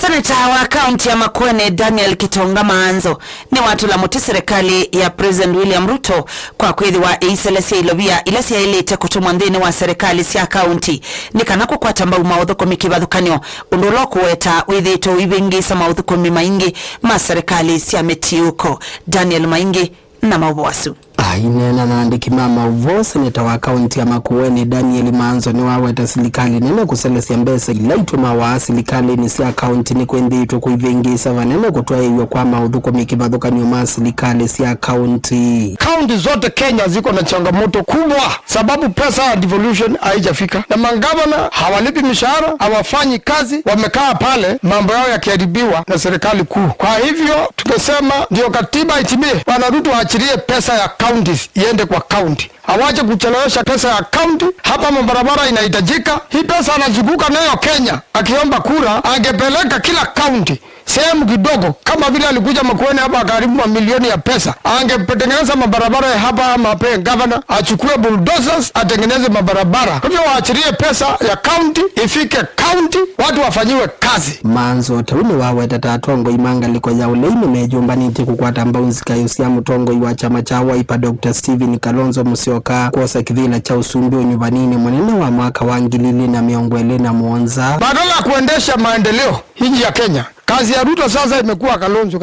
Seneta wa kaunti ya Makueni Daniel Kitonga Maanzo ni watu la muti serikali ya President William Ruto kwa kwithiwa iselesi ilobia ilasi ya ilite kutumwa nthini wa serikali cia kaunti ni kana kukwata mbau mauthukomi kivathukanio undulo kuweta withito ibingisa mauthukomi maingi ma serikali cia mitiuko. Daniel Maingi na mauvasu inena na andiki mama uvo seneta wa kaunti ya Makueni Daniel Maanzo ni waweta serikali nene kuselesia mbesa ilaituma wa serikali ni sia kaunti ni kwendito kuivingisa vanene kutoa hiyo kwa mauthukomi kivathukanio ma serikali sia kaunti. Kaunti zote Kenya ziko na changamoto kubwa sababu pesa ya devolution haijafika na magavana hawalipi mishahara, hawafanyi kazi, wamekaa pale mambo yao yakiharibiwa na serikali kuu. Kwa hivyo tukasema ndio katiba itimie, Bwana Ruto aachilie pesa ya counties iende kwa county. Hawaje kuchelewesha pesa ya county. Hapa mabarabara inahitajika. Hii pesa anazunguka nayo Kenya akiomba kura, angepeleka kila county sehemu kidogo, kama vile alikuja Makueni hapa karibu mamilioni ya pesa. Angetengeneza mabarabara hapa ama ape governor achukue bulldozers atengeneze mabarabara. Kwa hivyo waachilie pesa ya county ifike county, watu wafanyiwe kazi. Maanzo tauni wawe tatatongo imanga liko ya uleini mejumbani iti kukwata mbaunzi kayosia mutongo iwa chama cha Wiper Dr. Stephen Kalonzo Musyoka kuosa kivila cha usumbi unyuvanini mwenene wa mwaka wa ngilili na miongwele na muonza. Badala ya kuendesha maendeleo nchi ya Kenya, kazi ya Ruto sasa imekuwa Kalonzo.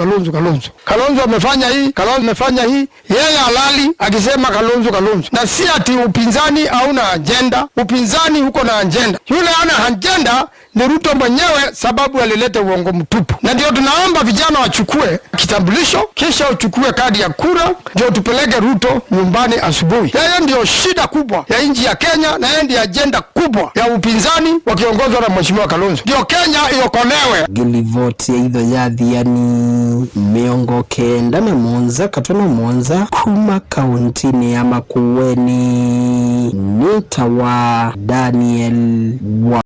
Kalonzo amefanya hii, Kalonzo amefanya hii. Yeye halali akisema Kalonzo. Na si ati upinzani hauna agenda. Upinzani huko na agenda. Yule ana agenda ni Ruto mwenyewe sababu alileta uongo mtupu. Na ndio tunaomba vijana wachukue kitambulisho kisha uchukue kadi ya kura ndio tupeleke Ruto nyumbani asubuhi. Yeye ndio shida kubwa ya nchi ya Kenya na yeye ndio agenda kubwa ya upinzani wakiongozwa na Mheshimiwa Kalonzo. Ndio Kenya iokolewe. Gilivoti ya idho yathi yani miongo kenda na monza katona monza kuma kaunti ni ya Makueni. Nita wa Daniel wa